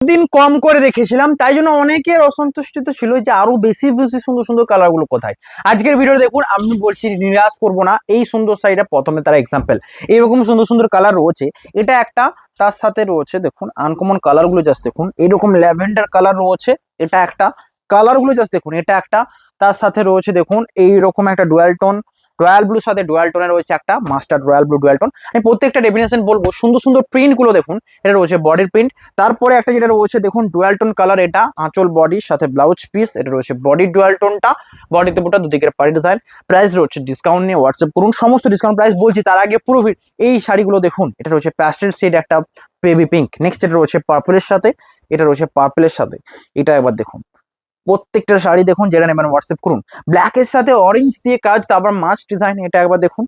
দিন কম করে দেখেছিলাম, তাই জন্য অনেকের অসন্তুষ্টিত ছিল যে আরো বেশি বেশি সুন্দর সুন্দর কালার গুলো কোথায়। আজকের ভিডিও দেখুন, আমি বলছি নিরাশ করবো না, এই সুন্দর শাড়িটা প্রথমে তারা এক্সাম্পল এইরকম সুন্দর সুন্দর কালার রয়েছে। এটা একটা, তার সাথে রয়েছে দেখুন আনকমন কালার গুলো, জাস্ট দেখুন এরকম ল্যাভেন্ডার কালার রয়েছে, এটা একটা কালার গুলো জাস্ট দেখুন, এটা একটা। তার সাথে রয়েছে দেখুন এইরকম একটা ডুয়াল টোন, রয়্যাল ব্লুর সাথে ডুয়াল টোনে রয়েছে একটা mustard royal blue dual tone. আমি প্রত্যেকটা ডেফিনেশন বলবো, সুন্দর সুন্দর প্রিন্ট গুলো দেখুন, এটা রয়েছে বডির প্রিন্ট। তারপরে একটা যেটা রয়েছে দেখুন ডুয়াল টোন কালার, এটা আঁচল বডির সাথে ব্লাউজ পিস, এটা রয়েছে বডির ডুয়াল টোনটা, বডিতে পুরোটা দুদিকের পাড়ি ডিজাইন। প্রাইস রয়েছে ডিসকাউন্ট নিয়ে হোয়াটসঅ্যাপ করুন, সমস্ত ডিসকাউন্ট প্রাইস বলছি তার আগে পুরো এই শাড়িগুলো দেখুন। এটা রয়েছে প্যাস্টেল শেড একটা বেবি পিঙ্ক, নেক্সট এটা রয়েছে পার্পলের সাথে, এটা রয়েছে পার্পলের সাথে। এটা এবার দেখুন প্রত্যেকটা শাড়ি দেখুন, যেটা নেবেন হোয়াটসঅ্যাপ করুন। ব্ল্যাকের সাথে অরেঞ্জ দিয়ে কাজ, তারপর মাছ ডিজাইন, এটা একবার দেখুন।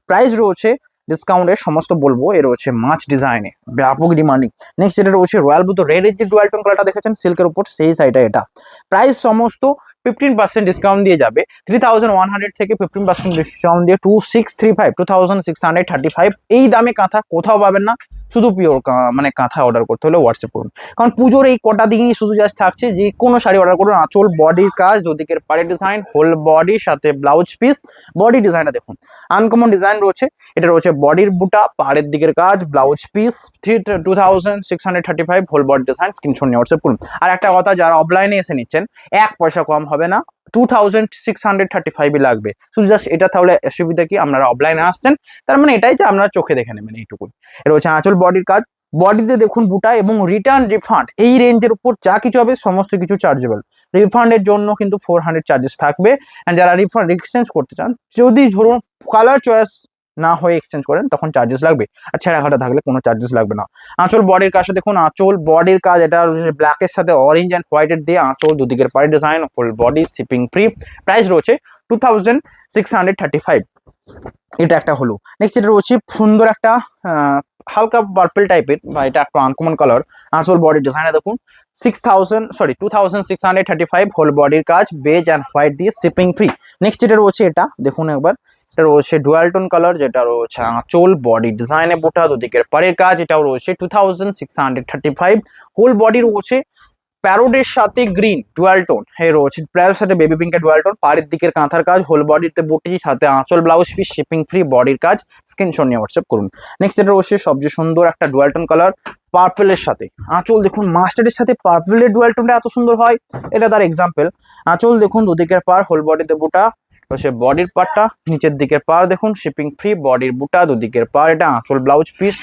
প্রাইস রয়েছে ডিসকাউন্টে সমস্ত বলবো, এ রয়েছে মাছ ডিজাইনে ব্যাপক ডিমান্ডিং। নেক্সট এটা রয়েছে রয়্যাল ব্লু, রেড যে ডুয়াল টোন কালারটা দেখেছেন সিল্কের উপর, সেই সাইডটা এটা। প্রাইস সমস্ত 15% ডিসকাউন্ট দিয়ে যাবে, 3100 থেকে 15% ডিসকাউন্ট দিয়ে 2635, 2635। এই দামে কাঁথা কোথাও পাবেন না, শুধু পিওর মানে কাঁথা অর্ডার করতে হলে হোয়াটসঅ্যাপ করুন। কারণ পুজোর এই কটা দিনই শুধু জাস্ট থাকছে, যে কোনো শাড়ি অর্ডার করুন, আঁচল বডির কাজ, দুদিকের পাড়ি ডিজাইন, হোল বডির সাথে ব্লাউজ পিস। বডি ডিজাইনটা দেখুন আনকমন ডিজাইন রয়েছে, এটা রয়েছে বডির বুটা, পাড়ের দিকের কাজ, blouse piece, 2635 whole body design. Screenshot নিয়ে হোয়াটসঅ্যাপ করুন। আর একটা কথা, যারা অফলাইনে এসে নিচ্ছেন 1 পয়সা কম হবে না, 2635 লাগবে শুধু। জাস্ট এটা তাহলে অসুবিধা কি, আপনারা অফলাইনে আসছেন তার মানে এটাই যে আপনারা চোখে দেখে নেবেন, এইটুকুই। এটা হচ্ছে আঁচল বডির কাজ, বডিতে দেখুন বুটা এবং রিটার্ন রিফান্ড এই রেঞ্জের উপর যা কিছু হবে সমস্ত কিছু চার্জেবল। রিফান্ডের জন্য কিন্তু 400 চার্জেস থাকবে। অ্যান্ড যারা রিফান্ড এক্সচেঞ্জ করতে চান, যদি ধরুন কালার চয়েস না হয়ে এক্সচেঞ্জ করেন তখন চার্জেস লাগবে, আর ছেঁড়াঘাটা থাকলে কোনো চার্জেস লাগবে না। আঁচল বডির কাজটা দেখুন, আঁচল বডির কাজ, এটা ব্ল্যাকের সাথে অরেঞ্জ অ্যান্ড হোয়াইটের দিয়ে আঁচল, দুদিকের পাড়ি design, full body, shipping free. Price রয়েছে 2635। এটা একটা হলো। নেক্সট এটা রয়েছে সুন্দর একটা হালকা পার্পল টাইপের, বা এটা একটা আনকমন কালার। আঁচল বডির ডিজাইনে দেখুন 2635 হোল বডির কাজ, বেজ অ্যান্ড হোয়াইট দিয়ে, শিপিং ফ্রি। নেক্সট এটা রয়েছে, এটা দেখুন একবার, এটা রয়েছে ডুয়াল টোন কালার, যেটা রয়েছে আঁচল বডি ডিজাইনে বোটা, দুদিকের পাড়ের কাজ, এটাও রয়েছে 2635 হোল বডি রয়েছে প্যারোডের সাথে গ্রিন ডুয়াল টোন, হ্যাঁ রয়েছে প্যারোর সাথে বেবি পিঙ্কের ডুয়াল টোন, পাড়ের দিকের কাঁথার কাজ, হোল বডিতে বুটি, সাথে আঁচল ব্লাউজ পিস, শিপিং ফ্রি, বডির কাজ। স্ক্রিনশট নিয়ে হোয়াটসঅ্যাপ করুন। নেক্সট এটা রয়েছে সবচেয়ে সুন্দর একটা ডুয়াল টোন কালার, পার্পলের সাথে আঁচল দেখুন, মাস্টার্ডের সাথে পার্পলের ডুয়াল টোনটা এত সুন্দর হয়, এটা তার এক্সাম্পল। আঁচল দেখুন দুদিকের পার, হোল বডিতে বুটা, সে বডির পার্টটা, নিচের দিকের পার দেখুন শিপিং ফ্রি, বডির বুটা, দুদিকের পার, এটা আঁচল blouse piece,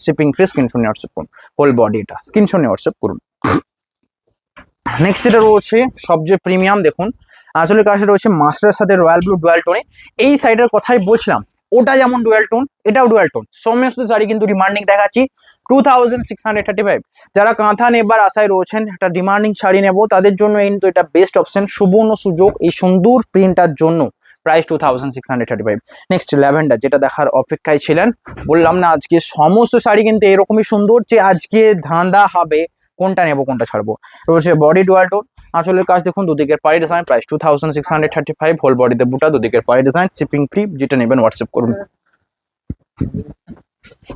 shipping free. Screenshot নিয়ে হোয়াটসঅ্যাপ করুন। হোল বডি এটা স্ক্রিনশট নিয়ে হোয়াটসঅ্যাপ করুন। নেক্সট এটা রয়েছে সবচেয়ে প্রিমিয়াম, দেখুন আঁচলের কাছে রয়েছে মাস্টারের সাথে রয়্যাল ব্লু ডুয়াল টোনে। এই সাইডের কথাই বলছিলাম, ওটা যেমন ডুয়াল টোন এটাও ডুয়াল টোন, সমস্ত শাড়ি কিন্তু ডিমান্ডিং দেখাচ্ছি। 2635। যারা কাঁথা নেবার আশায় রয়েছেন, একটা ডিমান্ডিং শাড়ি নেবো, তাদের জন্য কিন্তু এটা বেস্ট অপশন, সুবর্ণ সুযোগ এই সুন্দর প্রিন্টার জন্য। প্রাইস 2635। নেক্সট ল্যাভেন্ডার, যেটা দেখার অপেক্ষায় ছিলেন, বললাম না আজকে সমস্ত শাড়ি কিন্তু এরকমই সুন্দর, যে আজকে ধাঁধা হবে কোনটা নেবো কোনটা ছাড়বো। রয়েছে বডি ডুয়াল টোন, আঁচলের কাজ দেখুন, দুদিকের পাড়ি ডিজাইন, প্রাইস 2635 হোল বডিতে বুটা, দুদিকের পাড়ি ডিজাইন, শিপিং ফ্রি। যেটা নেবেন হোয়াটসঅ্যাপ করুন।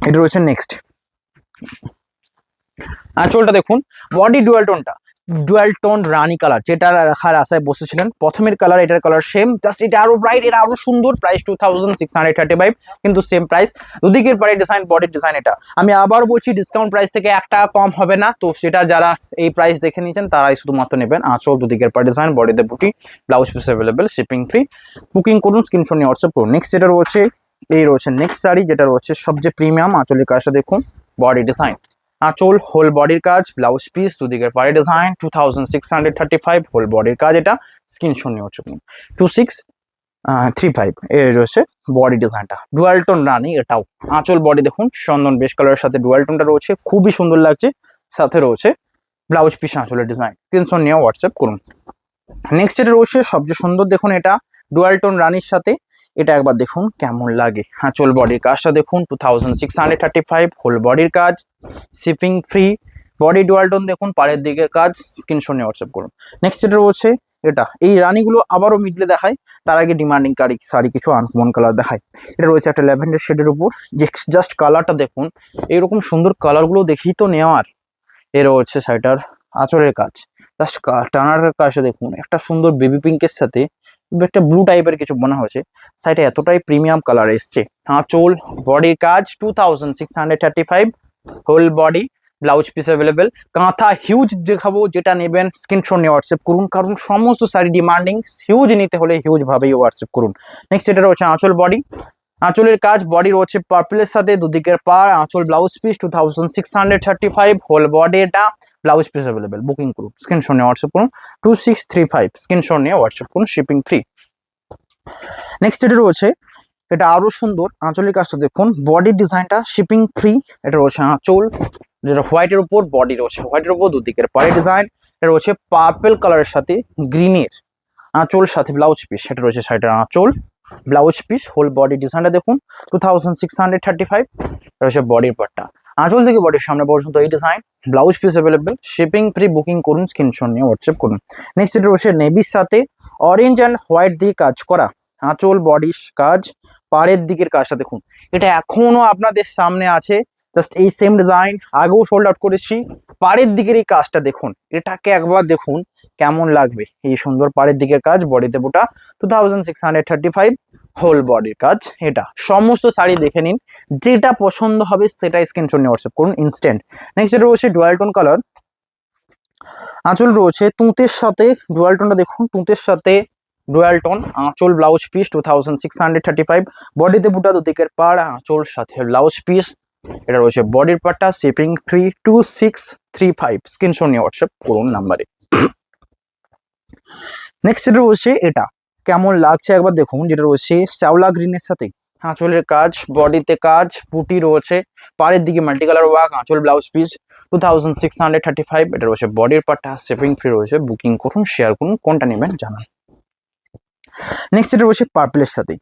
এটা রয়েছে নেক্সট আঁচলটা দেখুন, বডি ডুয়াল টোন রানী কালার, যেটা দেখার আশায় বসেছিলেন। প্রথমের কালার, এটার কালার সেম, জাস্ট এটা আরো ব্রাইট, এটা আরো সুন্দর। প্রাইস 2635, কিন্তু সেম প্রাইস। দুদিকের পাড়ে ডিজাইন, বডির ডিজাইন। এটা আমি আবার বলছি, ডিসকাউন্ট প্রাইস থেকে 1 টাকা কম হবে না, তো সেটা যারা এই প্রাইস দেখে নিয়েছেন তারাই শুধুমাত্র নেবেন। আঁচল, দুদিকের পাড়ে ডিজাইন, বডিতে বুটি, blouse piece available, shipping free. Booking করুন, স্ক্রিনশট নিয়ে হোয়াটসঅ্যাপ করুন। নেক্সট যেটা রয়েছে, এই রয়েছে নেক্সট শাড়ি, যেটা রয়েছে সবচেয়ে প্রিমিয়াম। আঁচলের কাজটা দেখুন, বডি ডিজাইন, আঁচল, হোল বডির কাজ, ব্লাউজ পিস, দুদিকের পাড়ে ডিজাইন, 2635 হোল বডির কাজ। এটা স্ক্রিনশট নিয়ে হচ্ছে 2635 এর রয়েছে বডি ডিজাইনটা, ডুয়াল টোন রানী। এটাও আঁচল বডি দেখুন চন্দন বেশ কালারের সাথে ডুয়াল টোনটা রয়েছে, খুবই সুন্দর লাগছে। সাথে রয়েছে ব্লাউজ পিস, আঁচলের ডিজাইন। স্ক্রিনশট নিয়ে হোয়াটসঅ্যাপ করুন। নেক্সট এটা রয়েছে সবচেয়ে সুন্দর, দেখুন এটা ডুয়াল টোন রানীর সাথে, এটা একবার দেখুন কেমন লাগে। আঁচল বডির কাজটা দেখুন, 2635 হোল বডির কাজ, shipping free, body dual tone দেখুন, পাড়ের দিকের কাজ। স্ক্রিনশট নিয়ে হোয়াটসঅ্যাপ করুন। নেক্সট এটা রয়েছে, এটা এই রানীগুলো আবারও মিডলে দেখায়, তার আগে ডিমান্ডিং শাড়ি কিছু আনকমন কালার দেখায়। এটা রয়েছে একটা ল্যাভেন্ডার শেডের উপর, যে জাস্ট কালারটা দেখুন, এইরকম সুন্দর কালারগুলো দেখেই তো নেওয়ার। এর হচ্ছে শাড়িটার আঁচলের কাজ, জাস্ট টানার কাজটা দেখুন, একটা সুন্দর বেবি পিঙ্কের সাথে একটা ব্লু টাইপের কিছু মনে হয়েছে। শাড়িটা এতটাই প্রিমিয়াম কালার এসছে। আঁচল বডির কাজ 2635, whole body, blouse piece available. Kantha huge দেখাবো, যেটা নেবেন স্ক্রিনশট নিয়ে হোয়াটসঅ্যাপ করুন, কারণ সমস্ত শাড়ি ডিমান্ডিং, হিউজ নিতে হলে হিউজ ভাবেই হোয়াটসঅ্যাপ করুন। নেক্সট এটা রয়েছে আঁচল বডি, আঁচলের কাজ বডি রয়েছে পার্পলের সাথে, দুদিকের পাড়, আঁচল ব্লাউজ পিস 2635, হোল বডি এটা, ব্লাউজ পিস অ্যাভেলেবেল। বুকিং করুন, স্ক্রিনশট নিয়ে হোয়াটসঅ্যাপ করুন 2635, স্ক্রিনশট নিয়ে হোয়াটসঅ্যাপ করুন, শিপিং ফ্রি। নেক্সট এটা রয়েছে, এটা আরো সুন্দর আঁচলের কাজটা দেখুন, বডির ডিজাইনটা শিপিং ফ্রি। এটা রয়েছে আঁচল, যেটা হোয়াইটের উপর বডি রয়েছে, হোয়াইটের উপর দুদিকের পাড়ে ডিজাইন। এটা রয়েছে পার্পল কালারের সাথে গ্রিনের, আঁচল সাথে ব্লাউজ পিস। এটা রয়েছে শাড়িটার আঁচল, ব্লাউজ পিস, হোল বডি ডিজাইনটা দেখুন 2635। এটা হচ্ছে বডির পার্টটা, আঁচল থেকে বডির সামনে পর্যন্ত এই design, blouse piece available, shipping free. Booking করুন, স্ক্রিনশট নিয়ে হোয়াটসঅ্যাপ করুন। নেক্সট এটা রয়েছে নেভির সাথে অরেঞ্জ অ্যান্ড হোয়াইট দিয়ে কাজ করা, আঁচল বডির কাজ, পাড়ের দিকের কাজটা দেখুন, এটা এখনো আপনাদের সামনে আছে, জাস্ট এই সেম ডিজাইন আগেও সোল্ড আউট করেছি। পাড়ের দিকের এই কাজটা দেখুন, এটাকে একবার দেখুন কেমন লাগবে, এই সুন্দর পাড়ের দিকের কাজ, বডিতে বুটা 2635, হোল বডির কাজ। এটা সমস্ত শাড়ি দেখে নিন, যেটা পছন্দ হবে সেটা স্ক্রিনশট নিয়ে হোয়াটসঅ্যাপ করুন ইনস্ট্যান্ট। নেক্সট এটা রয়েছে ডুয়াল টোন কালার, আঁচল রয়েছে তুঁতের সাথে, ডুয়াল টোনটা দেখুন, তুঁতের সাথে ডুয়াল টোন, আঁচল ব্লাউজ পিস 2635, বডিতে বুটা, দুদিকের পাড়, আঁচল সাথে ব্লাউজ পিস। এটা রয়েছে বডির পার্টটা, শিপিং ফ্রি 2635, স্ক্রিনশট নিয়ে হোয়াটসঅ্যাপ করুন নাম্বারে। নেক্সট এটা রয়েছে, এটা কেমন লাগছে একবার দেখুন, যেটা রয়েছে শ্যাওলা গ্রিনের সাথে আঁচলের কাজ, বডিতে কাজ, পুটি রয়েছে, পাড়ের দিকে মাল্টি কালার ওয়ার্ক, আঁচল ব্লাউজ পিস 2635। এটা রয়েছে বডির পার্টটা, শিপিং ফ্রি রয়েছে। বুকিং করুন, শেয়ার করুন, কোনটা নেবেন জানান। নেক্সট এটা রয়েছে পার্পলের সাথে,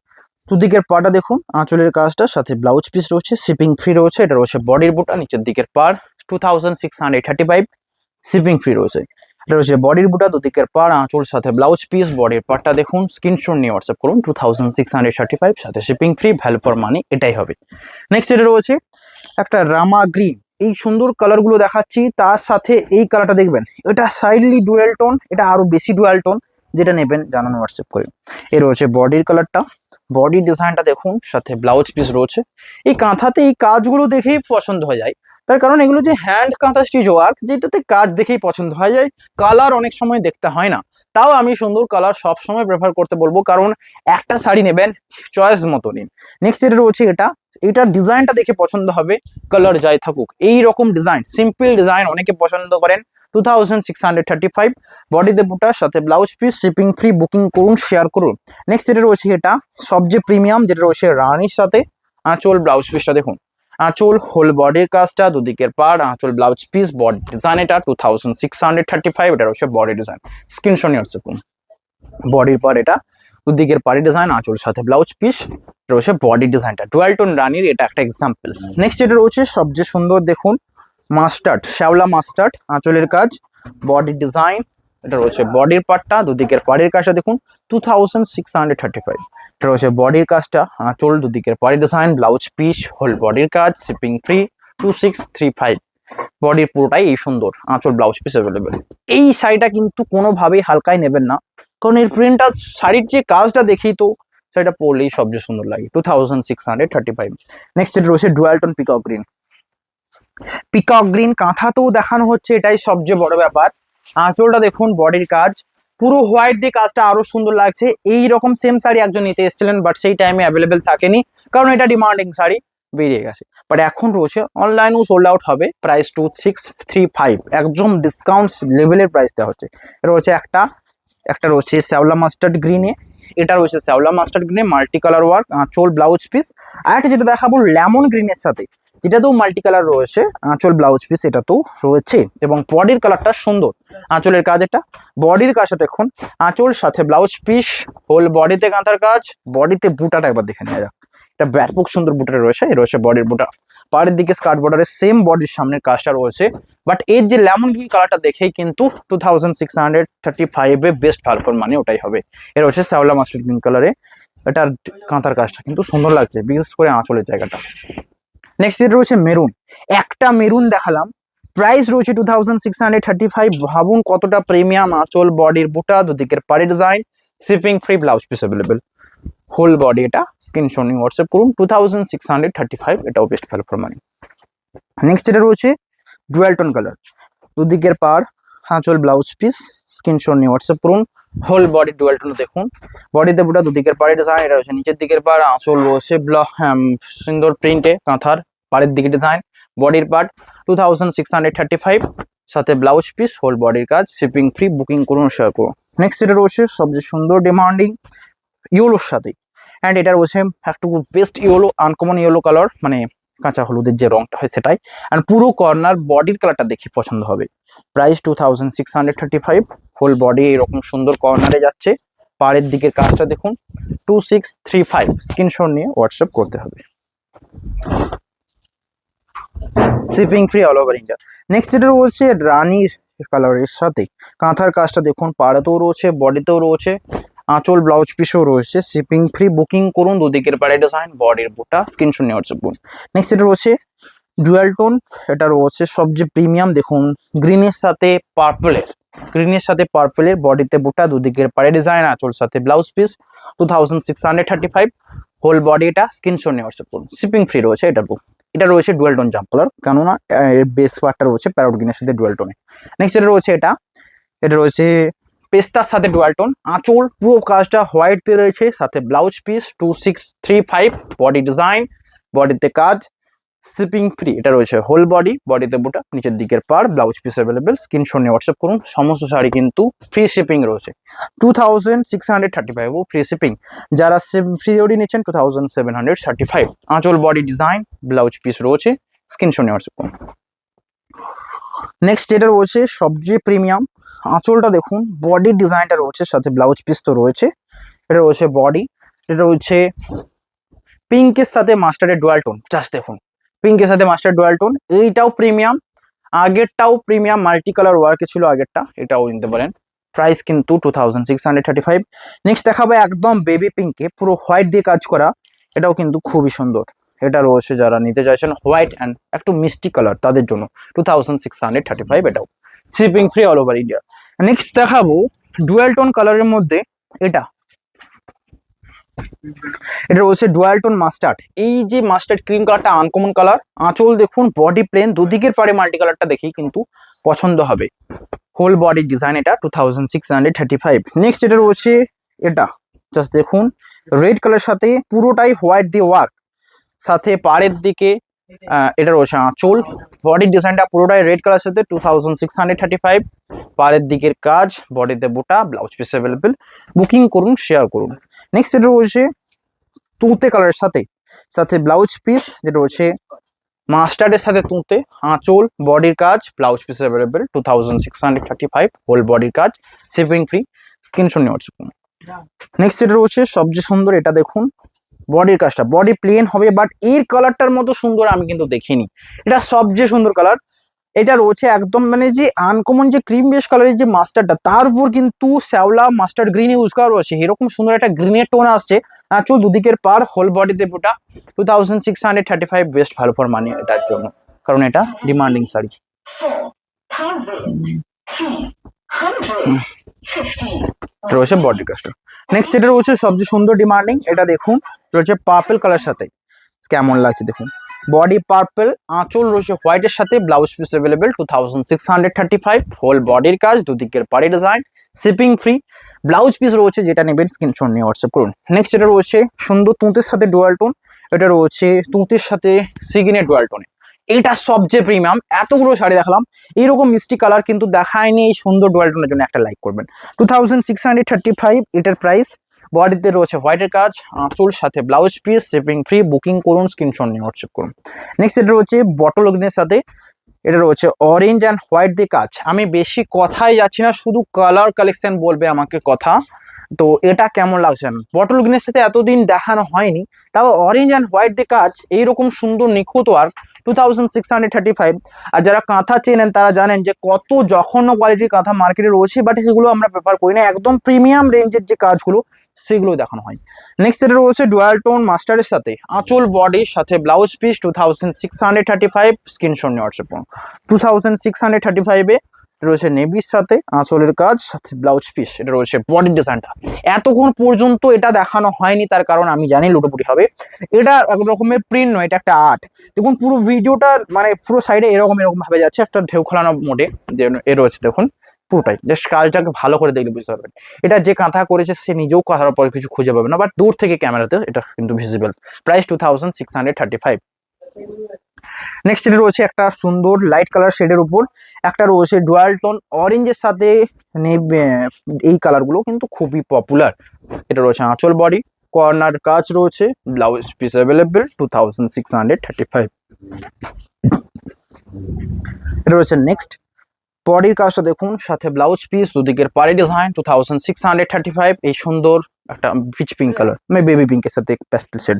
দুদিকের পাটা দেখুন, আঁচলের কাজটা সাথে ব্লাউজ পিস রয়েছে, শিপিং ফ্রি রয়েছে। এটা রয়েছে বডির বুটা, নিচের দিকের পাড় 2635, শিপিং ফ্রি রয়েছে। এটা রয়েছে বডির বুটা, দুদিকের পাড়, আঁচল সাথে ব্লাউজ পিস, বডির পার্টটা দেখুন, স্ক্রিনশট নিয়ে হোয়াটসঅ্যাপ করুন 2635, সাথে শিপিং ফ্রি, ভ্যালু ফর মানি, এটাই হবে। নেক্সট এটা রয়েছে একটা রামা গ্রিন, এই সুন্দর কালারগুলো দেখাচ্ছি, তার সাথে এই কালারটা দেখবেন, এটা সাইডলি ডুয়াল টোন, এটা আরো বেশি ডুয়াল টোন, যেটা নেবেন জানান হোয়াটসঅ্যাপ করে। এর রয়েছে বডির কালারটা, বডি ডিজাইনটা দেখুন, সাথে ব্লাউজ পিস রয়েছে। এই কাঁথাতে এই কাজগুলো দেখেই পছন্দ হয়ে যায়, তার কারণ এগুলো যে হ্যান্ড কাঁথা স্টিচ ওয়ার্ক, যেটাতে কাজ দেখেই পছন্দ হয়ে যায়, কালার অনেক সময় দেখতে হয় না। তাও আমি সুন্দর কালার সব সময় প্রেফার করতে বলবো, কারণ একটা শাড়ি নেবেন চয়েস মতো নিন। নেক্সট এটা রয়েছে, এটা ডিজাইনটা দেখে পছন্দ হবে, কালার যাই থাকুক, এই রকম ডিজাইন, সিম্পল ডিজাইন অনেকে পছন্দ করেন। 2635, বডিতে বুটা, সাথে blouse piece, shipping free. Booking করুন, শেয়ার করুন। নেক্সট যেটা রয়েছে, এটা সবচেয়ে প্রিমিয়াম, যেটা রয়েছে রানীর সাথে আঁচল ব্লাউজ পিসটা দেখুন, আঁচল হোল বডির কাজটা, দুদিকের পাড়, আঁচল ব্লাউজ পিস, বডি ডিজাইন এটা 2635। এটা রয়েছে বডি ডিজাইন, স্ক্রিনশট নিয়ে হোয়াটসঅ্যাপ করুন। বডির পার্ট এটা, দুদিকের পাড়ি ডিজাইন, আঁচল সাথে ব্লাউজ পিস, রয়েছে বডি ডিজাইনটা ডুয়াল টোন রানীর, এটা একটা এক্সাম্পল। নেক্সট এটা রয়েছে সবচেয়ে সুন্দর দেখুন, মাস্টার্ড, শ্যাওলা মাস্টার্ড, আঁচলের কাজ, বডি ডিজাইন। এটা রয়েছে বডির পার্টটা, দুদিকের পাড়ির কাজটা দেখুন 2635। এটা রয়েছে বডির কাজটা, আঁচল, দুদিকের পাড়ি ডিজাইন, ব্লাউজ পিস, হোল বডির কাজ, শিপিং ফ্রি 2635। বডির পুরোটাই এই সুন্দর, আঁচল ব্লাউজ পিস অ্যাভেলেবেল। এই শাড়িটা কিন্তু কোনোভাবেই হালকায় নেবেন না, কারণ এর প্রিন্টটা, শাড়ির যে কাজটা দেখি তো সেটা পরলেই সবচেয়ে সুন্দর লাগে। 2635। নেক্সট এটা রয়েছে dual tone peacock green, peacock green কাঁথাতেও দেখানো হচ্ছে, এটাই সবচেয়ে বড় ব্যাপার। আঁচলটা দেখুন, বডির কাজ পুরো হোয়াইট দিয়ে কাজটা আরো সুন্দর লাগছে। এই রকম সেম শাড়ি একজন নিতে এসেছিলেন, বাট সেই টাইমে অ্যাভেলেবেল থাকেনি, কারণ এটা ডিমান্ডিং শাড়ি, বেরিয়ে গেছে। বাট এখন রয়েছে, অনলাইনেও সোল্ড আউট হবে। প্রাইস 2635, একদম ডিসকাউন্ট লেভেলের প্রাইস দেওয়া হচ্ছে। এটা রয়েছে একটা রয়েছে শ্যাওলা মাস্টার্ড গ্রিনে, এটা রয়েছে শ্যাওলা মাস্টার্ড গ্রিনে, মাল্টি কালার ওয়ার্ক, আঁচল ব্লাউজ পিস। আর একটা যেটা দেখাবো লেমন গ্রিনের সাথে, যেটাতেও মাল্টি কালার রয়েছে, আঁচল ব্লাউজ পিস এটাতেও রয়েছে, এবং বডির কালারটা সুন্দর, আঁচলের কাজ এটা, বডির কাজটা দেখুন, আঁচল সাথে ব্লাউজ পিস, হোল বডিতে কাঁথার কাজ, বডিতে বুটাটা একবার দেখে নেওয়া যাক, এটা ব্যাপক সুন্দর বুটাটা রয়েছে। এ রয়েছে বডির বুটা, পাড়ের দিকে স্কার্ট বর্ডারের সেম বডির সামনের কাজটা রয়েছে। বাট এর যে লেমন গ্রিন কালারটা দেখেই কিন্তু 2635 বেস্ট ভ্যালু ফর মানি ওটাই হবে। এর হচ্ছে শ্যাওলা মাস্টার্ড গ্রিন কালারে, এটার কাঁথার কাজটা কিন্তু সুন্দর লাগছে, বিশেষ করে আঁচলের জায়গাটা। নেক্সট যেটা রয়েছে মেরুন, একটা মেরুন দেখালাম, প্রাইস রয়েছে 2635। ভাবুন কতটা প্রিমিয়াম, আঁচল, বডির বুটা, দুদিকের পাড়ি design, shipping free, blouse piece available, whole body. এটা স্ক্রিনশট নিয়ে হোয়াটসঅ্যাপ করুন। 2635, এটাও best value for money. Next এটা রয়েছে ডুয়াল টোন কালার, দুদিকের পাড়, আঁচল, ব্লাউজ পিস, স্ক্রিনশট নিয়ে হোয়াটসঅ্যাপ করুন। হোল বডি ডুয়াল টোন দেখুন, বডিতে বুটা, দুদিকের পাড়ে ডিজাইন। এটা রয়েছে নিচের দিকের পাড়, আঁচল রয়েছে সুন্দর প্রিন্টে কাঁথার, পাড়ের দিকে ডিজাইন, বডির পার্ট 2635, সাথে ব্লাউজ পিস, হোল বডির কাজ, শিপিং ফ্রি, বুকিং করুন, শেয়ার করুন। নেক্সট এটা রয়েছে সবচেয়ে সুন্দর ডিমান্ডিং ইয়েলোর সাথে, অ্যান্ড এটা রয়েছে একটু best yellow, uncommon yellow colour, মানে কাঁচা হলুদের যে রংটা হয় সেটাই। অ্যান্ড পুরো কর্নার বডির কালারটা দেখে পছন্দ হবে। প্রাইস 2635, হোল বডি এরকম সুন্দর কর্নারে যাচ্ছে। পাড়ের দিকের কাজটা দেখুন, 2635, স্ক্রিনশট নিয়ে হোয়াটসঅ্যাপ করতে হবে। Shipping free all over India. Next এটা রয়েছে রানীর কালারের সাথে কাঁথার কাজটা দেখুন, পাড়েতেও রয়েছে, বডিতেও রয়েছে, আঁচল, ব্লাউজ পিসও রয়েছে, শিপিং ফ্রি, বুকিং করুন, দুদিকের পাড়ে ডিজাইন, বডির বুটা, স্ক্রিনশট নিয়ে হোয়াটসঅ্যাপ করুন। নেক্সট এটা রয়েছে ডুয়াল টোন, এটা রয়েছে সবচেয়ে প্রিমিয়াম, দেখুন গ্রিনের সাথে পার্পলের, বডিতে বুটা, দুদিকের পাড়ে ডিজাইন, আঁচল সাথে ব্লাউজ পিস, 2635, হোল বডি। এটা স্ক্রিনশট নিয়ে হোয়াটসঅ্যাপ করুন। শিপিং ফ্রি রয়েছে এটার বুক। এটা রয়েছে ডুয়াল টোন জাম্প কালার, কেননা এর বেস পার্টটা রয়েছে প্যারট গ্রিনের সাথে ডুয়াল টোনে। নেক্সট এটা রয়েছে এটা রয়েছে পেস্তার সাথে ডুয়াল টোন, আঁচল পুরো কাজটা হোয়াইট পেয়ে রয়েছে, সাথে ব্লাউজ পিস 2635, বডি ডিজাইন, বডিতে কাজ, শিপিং ফ্রি। এটা রয়েছে হোল বডি, বডিতে বুটা, নিচের দিকের পার, ব্লাউজ পিস অ্যাভেলেবেল, স্ক্রিনশট নিয়ে হোয়াটসঅ্যাপ করুন। সমস্ত শাড়ি কিন্তু ফ্রি শিপিং রয়েছে। 2635 ও ফ্রি শিপিং। যারা ফ্রি ওডি নিচ্ছেন 2735। আঁচল, বডি ডিজাইন, ব্লাউজ পিস রয়েছে, স্ক্রিনশট নিয়ে হোয়াটসঅ্যাপ করুন। নেক্সট এটা রয়েছে সবচেয়ে প্রিমিয়াম, আঁচলটা দেখুন, বডি ডিজাইনটা রয়েছে, সাথে ব্লাউজ পিস তো রয়েছে। এটা রয়েছে বডি, এটা রয়েছে পিঙ্কের সাথে মাস্টার্ডের ডুয়াল টোন, জাস্ট দেখুন, পিঙ্কের সাথে মাস্টার ডুয়াল টোন। এইটাও প্রিমিয়াম, আগেরটাও প্রিমিয়াম, মাল্টি কালার ওয়ার্কে ছিল আগেরটা, এটাও নিতে পারেন। প্রাইস কিন্তু 2635। নেক্সট দেখাবো একদম বেবি পিঙ্কে পুরো হোয়াইট দিয়ে কাজ করা, এটাও কিন্তু খুবই সুন্দর। এটা রয়েছে যারা নিতে চাইছেন হোয়াইট অ্যান্ড একটু মিষ্টি কালার তাদের জন্য 2635, এটাও shipping free all over India. Next দেখাবো ডুয়াল টোন কালারের মধ্যে এটা রয়েছে ডুয়াল টোন মাস্টার্ড। এই যে মাস্টার্ড ক্রিম কালারটা আনকমন কালার, আঁচল দেখুন, বডি প্লেন, দুদিকের পাড়ে মাল্টি কালারটা দেখেই কিন্তু পছন্দ হবে। হোল বডি ডিজাইন, এটা 2635। নেক্সট এটা রয়েছে এটা, জাস্ট দেখুন, রেড কালার সাথে পুরোটাই হোয়াইট দিয়ে ওয়ার্ক, সাথে পাড়ের দিকে এটা রয়েছে আঁচল, বডির ডিজাইনটা পুরোটাই রেড কালার সাথে 2635। পাড়ের দিকের কাজ, বডিতে বুটা, ব্লাউজ পিস অ্যাভেলেবেল, বুকিং করুন, শেয়ার করুন। নেক্সট এটা রয়েছে তুঁতে কালারের সাথে ব্লাউজ পিস, যেটা রয়েছে মাস্টার্ডের সাথে তুঁতে, আঁচল, বডির কাজ, ব্লাউজ পিস অ্যাভেলেবেল, 2635, হোল বডির কাজ, শিপিং ফ্রি, স্ক্রিনশট নিয়ে হোয়াটসঅ্যাপ করুন। নেক্সট এটা রয়েছে সবচেয়ে সুন্দর, এটা দেখুন, বডির কাজটা, বডি প্লেন হবে, বাট এর কালারটার মতো সুন্দর আমি কিন্তু দেখিনি। এটা সবচেয়ে সুন্দর কালার। এটা রয়েছে একদম মানে যে আনকমন যে ক্রিম বেস কালারের যে মাস্টারটা, তার উপর কিন্তু শ্যাওলা মাস্টার্ড গ্রিন ইউজ করা রয়েছে, এরকম সুন্দর একটা গ্রিনের টোন আসছে। আঁচল, দুদিকের পার, হোল বডিতে ফোটা, 2635, বেস্ট ভ্যালু ফর মানি এটার জন্য, কারণ এটা ডিমান্ডিং শাড়ি। রয়েছে বডি কাজটা। নেক্সট এটা রয়েছে সবচেয়ে সুন্দর ডিমান্ডিং, এটা দেখুন, রয়েছে পার্পল কালার সাথে, কেমন লাগছে দেখুন, বডি পার্পল, আঁচল রয়েছে হোয়াইটের সাথে, ব্লাউজ পিস অ্যাভেলেবেল, 2635, হোল বডির কাজ, দুদিকের পাড়ি design, shipping free, blouse piece রয়েছে, যেটা নেবেন স্ক্রিনশট নিয়ে হোয়াটসঅ্যাপ করুন। নেক্সট এটা রয়েছে সুন্দর তুঁতের সাথে ডুয়াল টোন, এটা রয়েছে তুঁতের সাথে সিগিনের ডুয়াল টোনে। এটা সবচেয়ে প্রিমিয়াম, এতগুলো শাড়ি দেখালাম, এইরকম মিষ্টি কালার কিন্তু দেখায়নি। এই সুন্দর ডুয়াল টোনের জন্য একটা লাইক করবেন। 2635, এটার প্রাইস। বডিতে রয়েছে হোয়াইটের কাজ, আঁচল সাথে blouse piece, shipping free, booking করুন, স্ক্রিনশট নিয়ে হোয়াটসঅ্যাপ করুন। নেক্সট এটা রয়েছে বটল গ্রিনের সাথে, এটা রয়েছে অরেঞ্জ অ্যান্ড হোয়াইট দিয়ে কাজ। আমি বেশি কথাই যাচ্ছি না, শুধু কালার কালেকশন বলবে আমাকে কথা। তো এটা কেমন লাগছে, বটল গ্রিনের সাথে এতদিন দেখানো হয়নি, তাও অরেঞ্জ অ্যান্ড হোয়াইট দিয়ে কাজ, এইরকম সুন্দর নিখুঁত ওয়ার্ক, 2635। আর যারা কাঁথা চেনেন তারা জানেন যে কত জঘন্য কোয়ালিটির কাঁথা মার্কেটে রয়েছে, বাট সেগুলো আমরা প্রেফার করি না। একদম প্রিমিয়াম রেঞ্জের যে কাজগুলো সেগুলো দেখানো হয়। নেক্সট এটা রয়েছে ডুয়াল টোন মাস্টারের সাথে আঁচল বডির সাথে ব্লাউজ পিস 2635 স্ক্রিনশট নিয়ে হোয়াটসঅ্যাপ করুন। 2635-এ রয়েছে নেভির সাথে আঁচলের কাজ সাথে ব্লাউজ পিস, এটা রয়েছে বডির ডিজাইনটা। এতক্ষণ পর্যন্ত এটা দেখানো হয়নি তার কারণ আমি জানি লুটোপুটি হবে, এটা এক রকমের প্রিন্ট নয়, এটা একটা আর্ট। দেখুন পুরো ভিডিওটা মানে পুরো সাইডে এরকম ভাবে যাচ্ছে, একটা ঢেউ খেলানো মোডে এ রয়েছে। দেখুন পুরোটাই জাস্ট কাজটাকে ভালো করে দেখলে বুঝতে পারবেন। এটা যে কাঁথা করেছে সে নিজেও কাঁথার পরে কিছু খুঁজে পাবে না, বাট দূর থেকে ক্যামেরাতে এটা কিন্তু ভিজিবল। প্রাইস 2635। নেক্সট এটা রয়েছে একটা সুন্দর লাইট কালার শেডের উপর, একটা রয়েছে ডুয়াল টোন অরেঞ্জের সাথে এই কালারগুলো কিন্তু খুবই পপুলার। এটা রয়েছে আঁচল বডি, কর্নার কাজ রয়েছে, ব্লাউজ পিস অ্যাভেলেবেল 2635। এটা রয়েছে নেক্সট বডির কাজটা দেখুন, সাথে ব্লাউজ পিস, দুদিকের পাড়ি ডিজাইন 2635। এই সুন্দর একটা পিচ পিঙ্ক কালার মানে বেবি পিঙ্কের সাথে প্যাস্টেল শেড।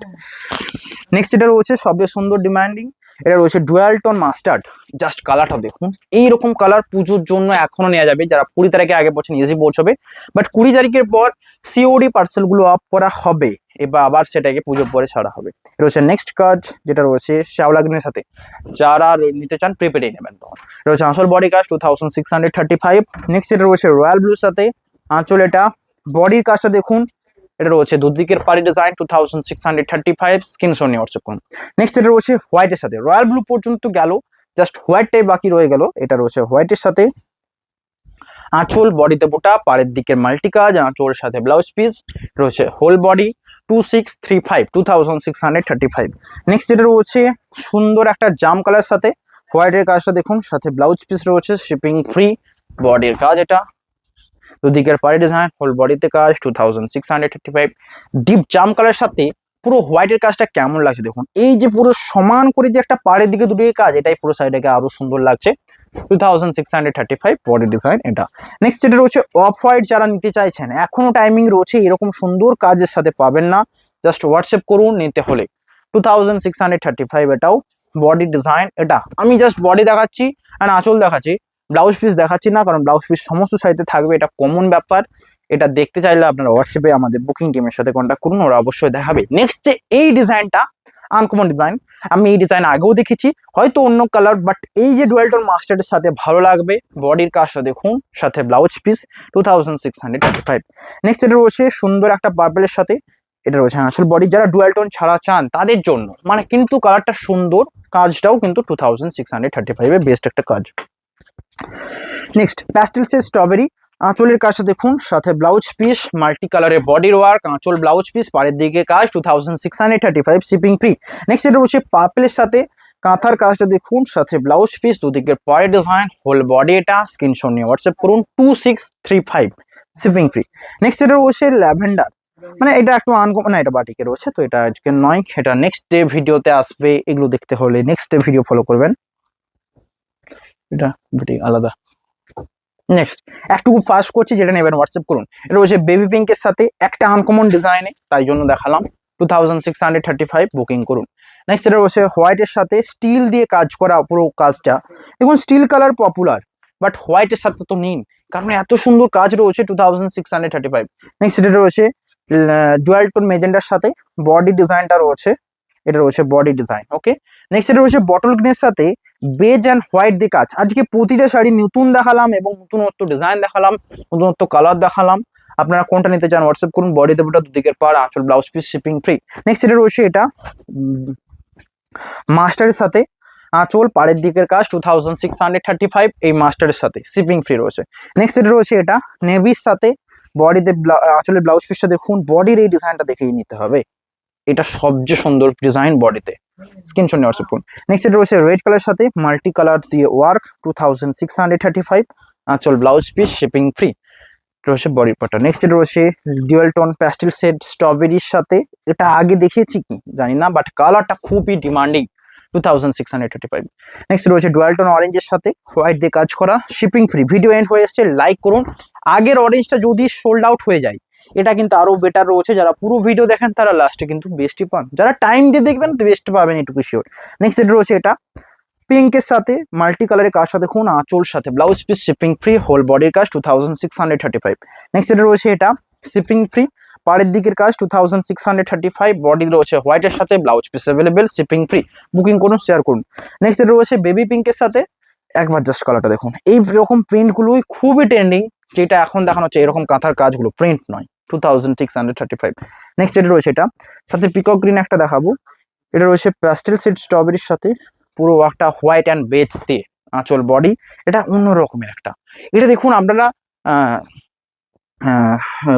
নেক্সট এটা রয়েছে সবচেয়ে সুন্দর ডিমান্ডিং, এটা রয়েছে ডুয়াল টোন মাস্টার্ড। জাস্ট কালারটা দেখুন, এইরকম কালার পুজোর জন্য এখনো নেওয়া যাবে, যারা 20 তারিখে আগে পৌঁছেন ইজি পৌঁছবে, বাট 20 তারিখের পর সিওডি পার্সেলগুলো আপ করা হবে, এবার আবার সেটাকে পুজোর পরে ছাড়া হবে। এটা হচ্ছে নেক্সট কাজ যেটা রয়েছে শ্যাওলা গ্রিনের সাথে, যারা নিতে চান প্রিপেডে নেবেন তখন। এটা হচ্ছে আঁচল বডি কাজ 2635। নেক্সট এটা রয়েছে রয়্যাল ব্লুর সাথে আঁচল, এটা বডির কাজটা দেখুন, এটা রয়েছে দুদিকের পাড়ি ডিজাইন 2635 স্ক্রিনশট নিয়ে হোয়াটসঅ্যাপ করুন। নেক্সট এটা রয়েছে হোয়াইটের সাথে, রয়্যাল ব্লু পর্যন্ত গেল, জাস্ট হোয়াইটটাই বাকি রয়ে গেল। এটা রয়েছে হোয়াইটের সাথে আঁচল, বডিতে বোটা, পাড়ের দিকের মাল্টি কাজ, আঁচলের সাথে ব্লাউজ পিস রয়েছে, হোল বডি 2635। নেক্সট এটা রয়েছে সুন্দর একটা জাম কালার সাথে হোয়াইটের কাজটা দেখুন, সাথে ব্লাউজ পিস রয়েছে, শিপিং ফ্রি, বডির কাজ, এটা দুদিকের পাড়ি ডিজাইন, হোল বডিতে কাজ 2635। ডিপ জাম কালার সাথে পুরো হোয়াইটের কাজটা কেমন লাগছে দেখুন, এই যে পুরো সমান করে যে একটা পাড়ের দিকে দুদিকে কাজ, এটাই পুরো সাইডটাকে আরো সুন্দর লাগছে। 2635 বডি ডিজাইন এটা। নেক্সট এটা রয়েছে অফ হোয়াইট, যারা নিতে চাইছেন এখনো টাইমিং রয়েছে, এরকম সুন্দর কাজের সাথে পাবেন না, জাস্ট হোয়াটসঅ্যাপ করুন নিতে হলে। 2635 এটাও বডি ডিজাইন, এটা আমি জাস্ট বডি দেখাচ্ছি আর আঁচল দেখাচ্ছি, ব্লাউজ পিস দেখাচ্ছি না, কারণ ব্লাউজ পিস সমস্ত সাইজে থাকবে, এটা কমন ব্যাপার। এটা দেখতে চাইলে আপনারা হোয়াটসঅ্যাপে আমাদের বুকিং টিমের সাথে কন্ট্যাক্ট করুন, ওরা অবশ্যই দেখাবে। নেক্সট যে এই ডিজাইনটা আনকমন ডিজাইন, আমি এই ডিজাইন আগেও দেখেছি, হয়তো অন্য কালার, বাট এই যে ডুয়াল টোন মাস্টার্ডের সাথে ভালো লাগবে। বডির কাজটা দেখুন, সাথে ব্লাউজ পিস 2635। নেক্সট এটা রয়েছে সুন্দর একটা পার্পেলের সাথে, এটা রয়েছে আসল বডি, যারা ডুয়াল টোন ছাড়া চান তাদের জন্য, মানে কিন্তু কালারটা সুন্দর, কাজটাও কিন্তু 2635 বেস্ট একটা কাজ। নেক্সট প্যাস্টেল শেড স্ট্রবেরি, আঁচলের কাজটা দেখুন, সাথে ব্লাউজ পিস, মাল্টি কালারের বডির ওয়ার্ক, আঁচল ব্লাউজ পিস, পাড়ের দিকে কাজ 2635 শিপিং ফ্রি। নেক্সট এটা হচ্ছে পার্পেলের সাথে কাঁথার কাজটা দেখুন, সাথে ব্লাউজ পিস, দুদিকের পাড়ের ডিজাইন, হোল বডি, এটা স্ক্রিনশট নিয়ে হোয়াটসঅ্যাপ করুন 2635 শিপিং ফ্রি। নেক্সট এটা হচ্ছে ল্যাভেন্ডার, মানে এটা একটু আনকমন না, এটা বাটিকে রয়েছে, তো এটা আজকে নয়, এটা নেক্সট ডে ভিডিওতে আসবে। এগুলো দেখতে হলে নেক্সট ডে ভিডিও ফলো করবেন, এটা বাটিক আলাদা। নেক্সট একটু ফাস্ট করছি, যেটা নেবেন হোয়াটসঅ্যাপ করুন। এটা হচ্ছে বেবি পিঙ্কের সাথে একটা আনকমন ডিজাইনে, তাই জন্য দেখালাম 2635 বুকিং করুন। নেক্সট এটা হচ্ছে হোয়াইটের সাথে স্টিল দিয়ে কাজ করা পুরো কাজটা, দেখুন স্টিল কালার পপুলার, বাট হোয়াইটের সাথে তো নিন, কারণ এত সুন্দর কাজ রয়েছে 2635। নেক্সট এটা রয়েছে ডুয়াল টোন মেজেন্ডার সাথে বডি ডিজাইনটা রয়েছে, এটা রয়েছে বডি ডিজাইন। ওকে, নেক্সট এটা রয়েছে বটল গ্রিনের সাথে বেজ অ্যান্ড হোয়াইট দিয়ে কাজ। আজকে প্রতিটা শাড়ি নতুন দেখালাম এবং নতুনত্ব ডিজাইন দেখালাম, নতুনত্ব কালার দেখালাম, আপনারা কোনটা নিতে চান হোয়াটসঅ্যাপ করুন। বডি দেবটা দুদিকের পাড়, আঁচল blouse piece shipping free. Next এটা রয়েছে এটা মাস্টারের সাথে আঁচল, পাড়ের দিকের কাজ 2635 এই মাস্টারের সাথে শিপিং ফ্রি রয়েছে। নেক্সট এটা রয়েছে এটা নেভির সাথে বডিতে আঁচলের ব্লাউজ পিসটা দেখুন, বডির এই ডিজাইনটা দেখেই নিতে হবে, এটা সবচেয়ে সুন্দর ডিজাইন বডিতে, স্ক্রিনশট নিয়ে হোয়াটসঅ্যাপ করুন। নেক্সট এটা রয়েছে রেড কালার সাথে মাল্টি কালার দিয়ে ওয়ার্ক 2635 আঁচল ব্লাউজ পিস শিপিং ফ্রি রয়েছে বডির পার্টটা। নেক্সট এটা রয়েছে ডুয়াল টোন প্যাস্টেল শেড স্ট্রবেরির সাথে, এটা আগে দেখিয়েছি কি জানি না, বাট কালারটা খুবই ডিমান্ডিং 2635। নেক্সট রয়েছে ডুয়াল টোন অরেঞ্জের সাথে হোয়াইট দিয়ে কাজ করা, শিপিং ফ্রি। ভিডিও এন্ড হয়ে এসছে, লাইক করুন। আগের অরেঞ্জটা যদি সোল্ড আউট হয়ে যায়, এটা কিন্তু আরো বেটার রয়েছে, যারা পুরো ভিডিও দেখেন তারা লাস্টে কিন্তু বেস্টই পান, যারা টাইম দিয়ে দেখবেন বেস্ট পাবেন, এটুকু শিওর। নেক্সট এটা রয়েছে এটা পিঙ্কের সাথে মাল্টি কালারের কাজটা দেখুন, আঁচল সাথে blouse piece shipping free, whole বডির কাজ 2635। নেক্সট এটা রয়েছে এটা শিপিং ফ্রি, পাড়ের দিকের কাজ 2635, বডি রয়েছে হোয়াইটের সাথে, blouse piece available, shipping free. Booking করুন, শেয়ার করুন। নেক্সট এটা রয়েছে বেবি পিঙ্কের সাথে, একবার জাস্ট কালারটা দেখুন। এই রকম প্রিন্টগুলোই খুবই ট্রেন্ডিং, যেটা এখন দেখানো হচ্ছে এরকম কাঁথার কাজগুলো, প্রিন্ট নয়। 2635। নেক্সট এটা রয়েছে, এটা সাথে পিকক গ্রিন একটা দেখাবো। এটা রয়েছে প্যাস্টেল শেড স্ট্রবেরির সাথে, পুরো ওয়ার্কটা হোয়াইট অ্যান্ড বেজ দিয়ে, আঁচল বডি। এটা অন্য রকমের একটা, এটা দেখুন আপনারা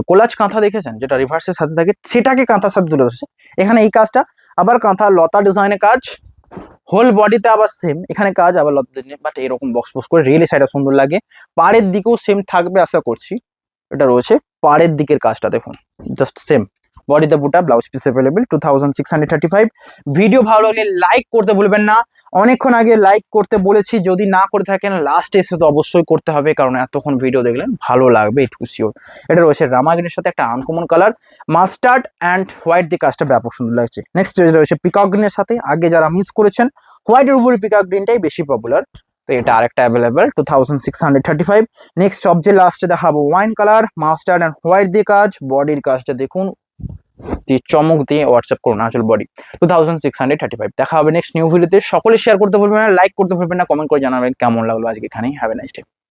কোলাজ কাঁথা দেখেছেন যেটা রিভার্সের সাথে থাকে, সেটাকে কাঁথার সাথে তুলে ধরছে। এখানে এই কাজটা আবার কাঁথা লতা ডিজাইনের কাজ, হোল বডিতে আবার সেম এখানে কাজ, আবার লতা ডিজাইন, বাট এরকম বক্স বক্স করে রিয়েলি সাইডটা সুন্দর লাগে। পাড়ের দিকেও সেম থাকবে আশা করছি। এটা রয়েছে পাড়ের দিকের কাজটা দেখুন, জাস্ট সেম, বডিতে বুটা, ব্লাউজ পিস অ্যাভেলেবেল। 2635। ভিডিও ভালো লাগলে লাইক করতে ভুলবেন না। অনেকক্ষণ আগে লাইক করতে বলেছি, যদি না করে থাকেন লাস্টে এসে তো অবশ্যই করতে হবে, কারণ এতক্ষণ ভিডিও দেখলেন ভালো লাগবে, এটুকু শিওর। এটা রয়েছে রামাগ্রিনের সাথে একটা uncommon colour, mustard and white দিয়ে কাজটা ব্যাপক সুন্দর লাগছে। নেক্সট রয়েছে পিকক গ্রিনের সাথে, আগে যারা মিস করেছেন হোয়াইটের উপরে পিকক গ্রিনটাই বেশি পপুলার, তো এটা আরেকটা অ্যাভেলেবেল 2635। নেক্সট সবচেয়ে লাস্টে দেখাবো wine colour, mustard and white দিয়ে কাজ, বডির কাজটা দেখুন, দিয়ে চমক দিয়ে হোয়াটসঅ্যাপ করুন আঁচল বডি। 2635। দেখা হবে নেক্সট নিউ ভিডিওতে। সকলে শেয়ার করতে ভুলবেন না, লাইক করতে ভুলবেন না, কমেন্ট করে জানাবেন কেমন লাগলো আজকে। এখানেই হ্যাভ এ নাইস ডে।